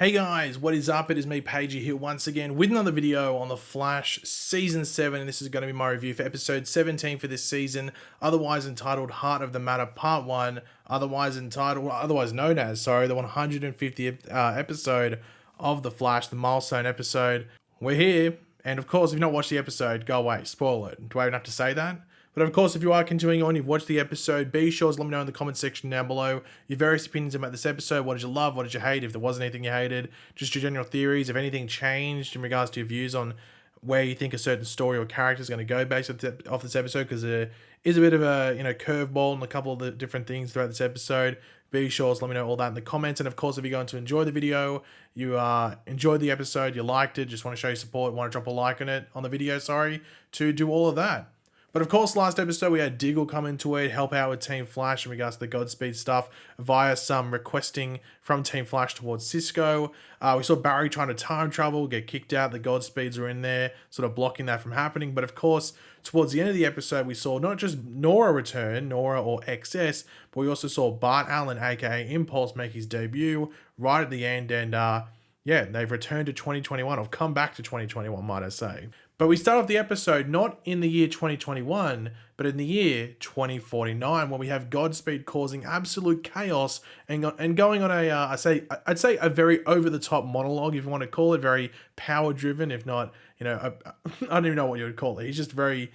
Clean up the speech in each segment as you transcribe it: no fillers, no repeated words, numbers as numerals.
Hey guys, what is up? It is me, Pagey, here once again with another video on The Flash Season 7. And this is going to be my review for episode 17 for this season, otherwise entitled Heart of the Matter Part 1, otherwise known as, the 150th episode of The Flash, the milestone episode. We're here, and of course, if you've not watched the episode, go away, spoil it. Do I even have to say that? But of course, if you are continuing on, you've watched the episode, be sure to let me know in the comment section down below your various opinions about this episode. What did you love? What did you hate? If there was anything you hated, just your general theories. If anything changed in regards to your views on where you think a certain story or character is going to go based off this episode, because there is a bit of a curveball in a couple of the different things throughout this episode. Be sure to let me know all that in the comments. And of course, if you're going to enjoy the video, you enjoyed the episode, you liked it, just want to show your support, want to drop a like on the video, to do all of that. But of course, last episode we had Diggle come into it, help out with Team Flash in regards to the Godspeed stuff via some requesting from Team Flash towards Cisco. We saw Barry trying to time travel, get kicked out. The Godspeeds are in there, sort of blocking that from happening. But of course, towards the end of the episode, we saw not just Nora return, Nora or XS, but we also saw Bart Allen, aka Impulse, make his debut right at the end. And yeah, they've returned to 2021, or come back to 2021, might I say. But we start off the episode not in the year 2021, but in the year 2049, where we have Godspeed causing absolute chaos and going on I'd say a very over-the-top monologue, if you want to call it, very power-driven, if not, I don't even know what you would call it. He's just very,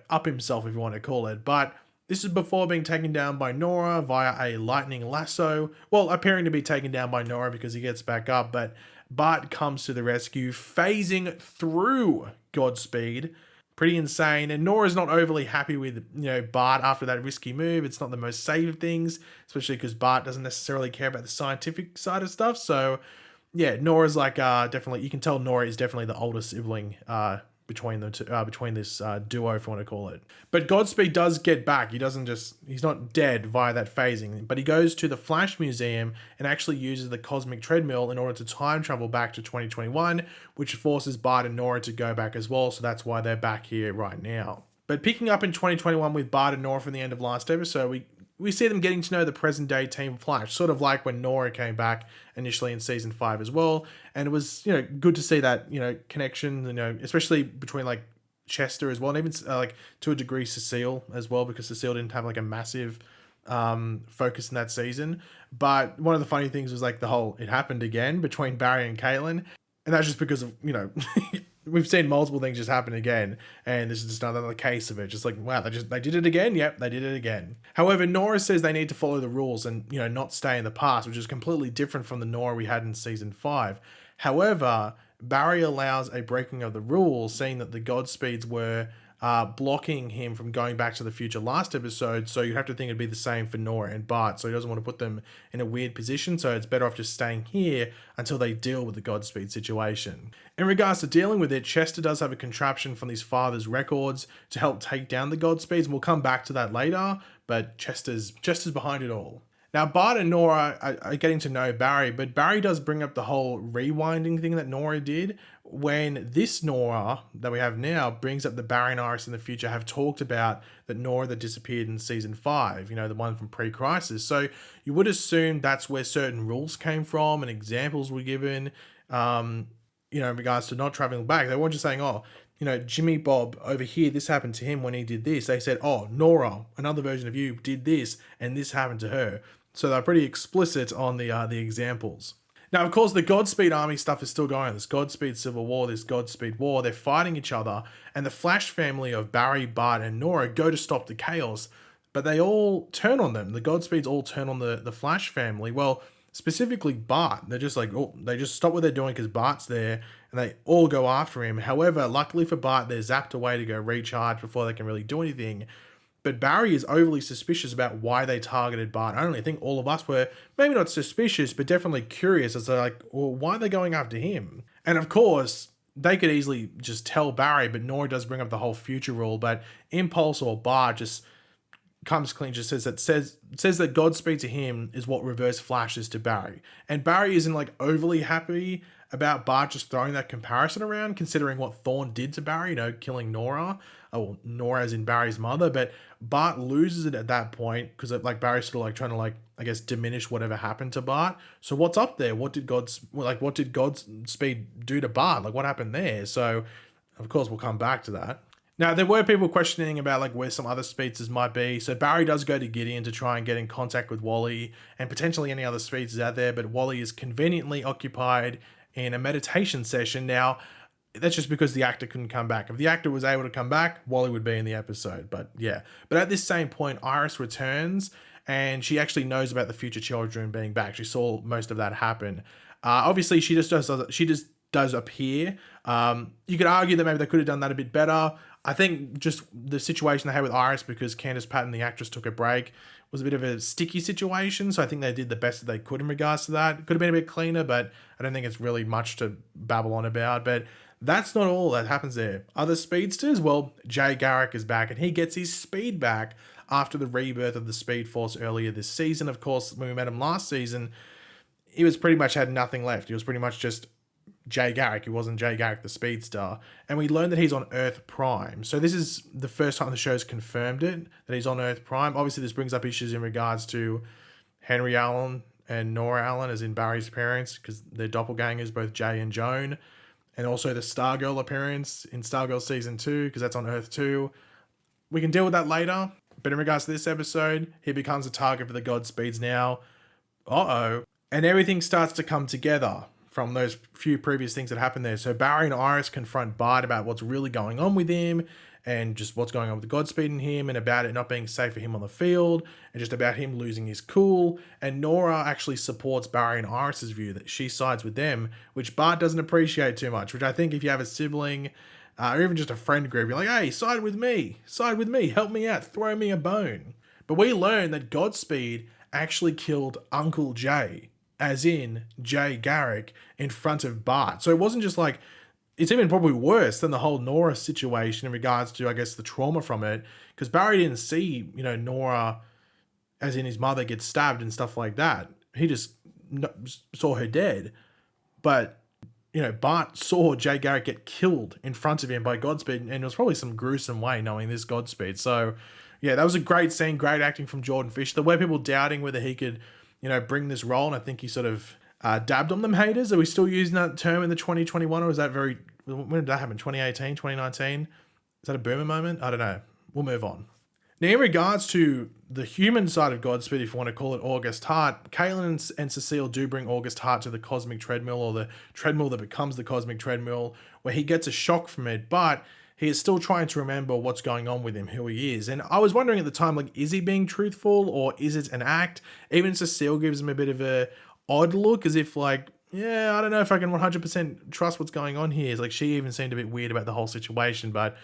up himself, if you want to call it. But this is before being taken down by Nora via a lightning lasso. Well, appearing to be taken down by Nora because he gets back up, but Bart comes to the rescue, phasing through Godspeed. Pretty insane. And Nora's not overly happy with, Bart after that risky move. It's not the most safe of things, especially because Bart doesn't necessarily care about the scientific side of stuff. So, yeah, Nora's like, definitely, you can tell Nora is definitely the older sibling, between the two, between this duo, if you want to call it. But Godspeed does get back. He's not dead via that phasing, but he goes to the Flash Museum and actually uses the cosmic treadmill in order to time travel back to 2021, which forces Bart and Nora to go back as well. So that's why they're back here right now. But picking up in 2021 with Bart and Nora from the end of last episode, we see them getting to know the present day Team Flash, sort of like when Nora came back initially in season 5 as well. And it was, good to see that, connection, especially between like Chester as well. And even like to a degree Cecile as well, because Cecile didn't have like a massive focus in that season. But one of the funny things was like the whole, it happened again between Barry and Caitlin. And that's just because of, we've seen multiple things just happen again, and this is just another case of it. Just like, wow, they did it again. Yep, they did it again. However, Nora says they need to follow the rules and, not stay in the past, which is completely different from the Nora we had in season 5. However, Barry allows a breaking of the rules, saying that the Godspeeds were blocking him from going back to the future last episode, so you'd have to think it'd be the same for Nora and Bart, so he doesn't want to put them in a weird position, so it's better off just staying here until they deal with the Godspeed situation. In regards to dealing with it, Chester does have a contraption from his father's records to help take down the Godspeeds, and we'll come back to that later, but Chester's behind it all. Now, Bart and Nora are getting to know Barry, but Barry does bring up the whole rewinding thing that Nora did, when this Nora that we have now brings up that Barry and Iris in the future have talked about that Nora that disappeared in season 5, the one from pre-crisis. So you would assume that's where certain rules came from and examples were given, in regards to not traveling back. They weren't just saying, oh, Jimmy Bob over here, this happened to him when he did this. They said, oh, Nora, another version of you, did this, and this happened to her. So they're pretty explicit on the examples. Now, of course, the Godspeed army stuff is still going on. This Godspeed Civil War, this Godspeed War, they're fighting each other, and the Flash family of Barry, Bart, and Nora go to stop the chaos, but they all turn on them. The Godspeeds all turn on the Flash family. Well, specifically Bart. They're just like, oh, they just stop what they're doing because Bart's there, and they all go after him. However, luckily for Bart, they're zapped away to go recharge before they can really do anything. But Barry is overly suspicious about why they targeted Bart only. I think all of us were maybe not suspicious, but definitely curious as to like, well, why are they going after him? And of course, they could easily just tell Barry, but Nora does bring up the whole future rule, but Impulse or Bart just comes clean, just says that Godspeed to him is what Reverse Flash is to Barry. And Barry isn't like overly happy about Bart just throwing that comparison around, considering what Thorne did to Barry, killing Nora. Oh, Nora as in Barry's mother, but Bart loses it at that point because like Barry's sort of like trying to like, I guess, diminish whatever happened to Bart. So what's up there? What did Godspeed do to Bart? Like what happened there? So of course we'll come back to that. Now, there were people questioning about like where some other speedsters might be. So Barry does go to Gideon to try and get in contact with Wally and potentially any other speedsters out there, but Wally is conveniently occupied in a meditation session. Now, that's just because the actor couldn't come back. If the actor was able to come back, Wally would be in the episode. But yeah. But at this same point, Iris returns and she actually knows about the future children being back. She saw most of that happen. Obviously, she just does appear. You could argue that maybe they could have done that a bit better. I think just the situation they had with Iris, because Candice Patton, the actress, took a break, was a bit of a sticky situation. So I think they did the best that they could in regards to that. It could have been a bit cleaner, but I don't think it's really much to babble on about. But that's not all that happens there. Other speedsters, well, Jay Garrick is back and he gets his speed back after the rebirth of the Speed Force earlier this season. Of course, when we met him last season, he was pretty much had nothing left. He was pretty much just Jay Garrick. He wasn't Jay Garrick the Speedstar. And we learned that he's on Earth Prime. So this is the first time the show's confirmed it, that he's on Earth Prime. Obviously, this brings up issues in regards to Henry Allen and Nora Allen, as in Barry's parents, because they're doppelgangers, both Jay and Joan. And also the Stargirl appearance in Stargirl Season 2, because that's on Earth 2. We can deal with that later. But in regards to this episode, he becomes a target for the Godspeeds now. Uh-oh. And everything starts to come together from those few previous things that happened there. So Barry and Iris confront Bart about what's really going on with him and just what's going on with the Godspeed in him and about it not being safe for him on the field and just about him losing his cool. And Nora actually supports Barry and Iris's view that she sides with them, which Bart doesn't appreciate too much, which I think if you have a sibling or even just a friend group, you're like, hey, side with me, help me out, throw me a bone. But we learn that Godspeed actually killed Uncle Jay, as in Jay Garrick, in front of Bart. So it wasn't just like, it's even probably worse than the whole Nora situation in regards to, I guess, the trauma from it, because Barry didn't see, Nora, as in his mother, get stabbed and stuff like that. He just saw her dead. But, Bart saw Jay Garrick get killed in front of him by Godspeed, and it was probably some gruesome way knowing this Godspeed. So, yeah, that was a great scene, great acting from Jordan Fish. There were people doubting whether he could, bring this role, and I think he sort of dabbed on them haters. Are we still using that term in the 2021, or is that when did that happen? 2018, 2019? Is that a boomer moment? I don't know. We'll move on. Now, in regards to the human side of Godspeed, if you want to call it August Hart, Caitlin and Cecile do bring August Hart to the cosmic treadmill, or the treadmill that becomes the cosmic treadmill, where he gets a shock from it, but he is still trying to remember what's going on with him, who he is. And I was wondering at the time, like, is he being truthful or is it an act? Even Cecile gives him a bit of a odd look, as if like, yeah, I don't know if I can 100% trust what's going on here. It's like she even seemed a bit weird about the whole situation, but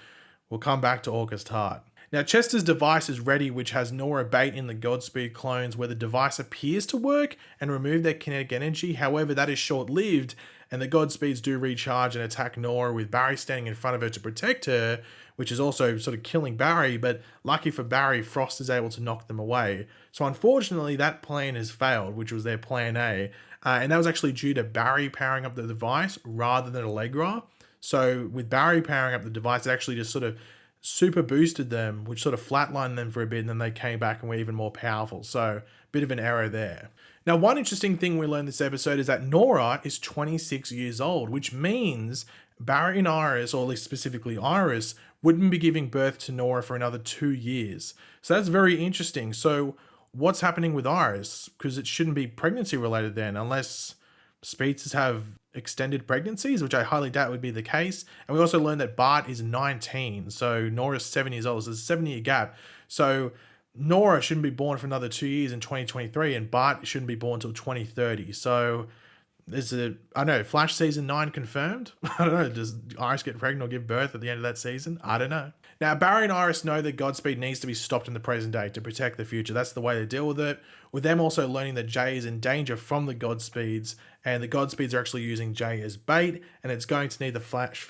we'll come back to August Hart. Now, Chester's device is ready, which has Nora bait in the Godspeed clones, where the device appears to work and remove their kinetic energy. However, that is short-lived, and the Godspeeds do recharge and attack Nora, with Barry standing in front of her to protect her, which is also sort of killing Barry, but lucky for Barry, Frost is able to knock them away. So unfortunately, that plan has failed, which was their plan A, and that was actually due to Barry powering up the device rather than Allegra. So with Barry powering up the device, it actually just sort of super boosted them, which sort of flatlined them for a bit, and then they came back and were even more powerful. So bit of an error there. Now, one interesting thing we learned this episode is that Nora is 26 years old, which means Barry and Iris, or at least specifically Iris, wouldn't be giving birth to Nora for another 2 years. So that's very interesting. So what's happening with Iris? Because it shouldn't be pregnancy related then, unless speedsters have extended pregnancies, which I highly doubt would be the case. And we also learned that Bart is 19, so Nora's 7 years old. So there's a 7-year gap. So Nora shouldn't be born for another 2 years in 2023, and Bart shouldn't be born until 2030. So there's Flash season 9 confirmed? I don't know, does Iris get pregnant or give birth at the end of that season? I don't know. Now, Barry and Iris know that Godspeed needs to be stopped in the present day to protect the future. That's the way they deal with it. With them also learning that Jay is in danger from the Godspeeds, and the Godspeeds are actually using Jay as bait, and it's going to need the Flash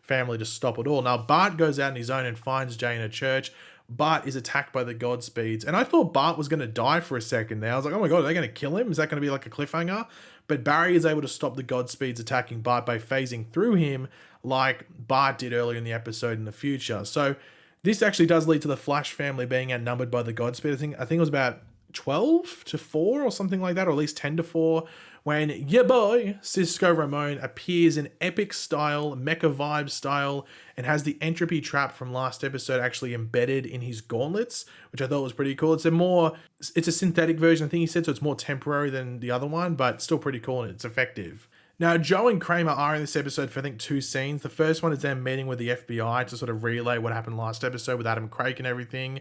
family to stop it all. Now, Bart goes out on his own and finds Jay in a church, Bart is attacked by the Godspeeds. And I thought Bart was going to die for a second there. I was like, oh my God, are they going to kill him? Is that going to be like a cliffhanger? But Barry is able to stop the Godspeeds attacking Bart by phasing through him like Bart did earlier in the episode in the future. So this actually does lead to the Flash family being outnumbered by the Godspeed. I think it was about 12-4 or something like that, or at least 10-4, when your boy Cisco Ramon appears in epic style, mecha vibe style, and has the entropy trap from last episode actually embedded in his gauntlets, which I thought was pretty cool. It's a synthetic version, I think he said, so it's more temporary than the other one, but still pretty cool and it's effective. Now, Joe and Kramer are in this episode for, I think, 2 scenes. The first one is them meeting with the FBI to sort of relay what happened last episode with Adam Craig and everything.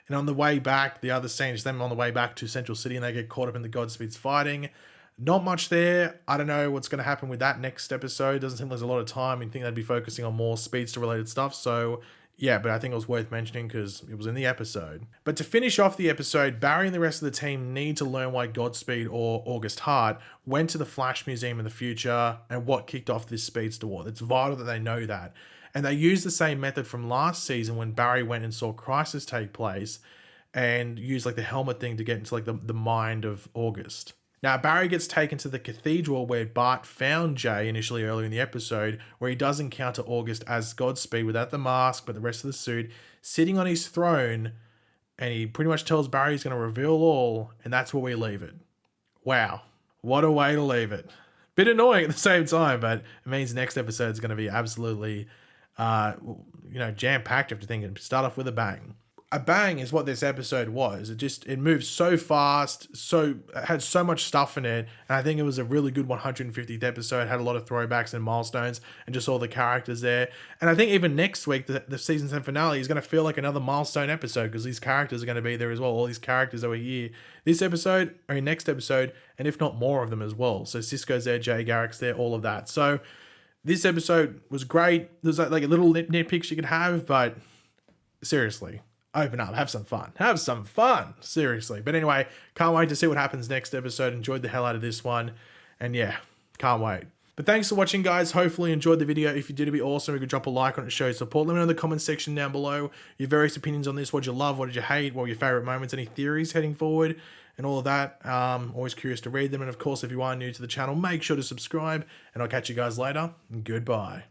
And on the way back, the other scene is them on the way back to Central City and they get caught up in the Godspeeds fighting. Not much there. I don't know what's going to happen with that next episode. Doesn't seem like there's a lot of time. You'd think they'd be focusing on more Speedster related stuff. So yeah, but I think it was worth mentioning because it was in the episode. But to finish off the episode, Barry and the rest of the team need to learn why Godspeed or August Hart went to the Flash Museum in the future and what kicked off this Speedster war. It's vital that they know that. And they used the same method from last season when Barry went and saw Crisis take place and used like the helmet thing to get into like the mind of August. Now, Barry gets taken to the cathedral where Bart found Jay initially earlier in the episode, where he does encounter August as Godspeed without the mask, but the rest of the suit, sitting on his throne, and he pretty much tells Barry he's going to reveal all, and that's where we leave it. Wow. What a way to leave it. Bit annoying at the same time, but it means next episode is going to be absolutely, jam-packed, I have to think, and start off with a bang. A bang is what this episode was. It moved so fast, it had so much stuff in it, and I think it was a really good 150th episode. Had a lot of throwbacks and milestones, and just all the characters there. And I think even next week, the season 10 finale is going to feel like another milestone episode because these characters are going to be there as well. All these characters that were here this episode, or next episode, and if not more of them as well. So Cisco's there, Jay Garrick's there, all of that. So this episode was great. There's like a little nitpicks you could have, but seriously, open up, have some fun, seriously. But anyway, can't wait to see what happens next episode. Enjoyed the hell out of this one, and yeah, can't wait. But thanks for watching, guys. Hopefully you enjoyed the video. If you did, it'd be awesome. You could drop a like on it, show your support. Let me know in the comments section down below your various opinions on this. What did you love? What did you hate? What were your favorite moments? Any theories heading forward? And all of that. Always curious to read them. And of course, if you are new to the channel, make sure to subscribe. And I'll catch you guys later. Goodbye.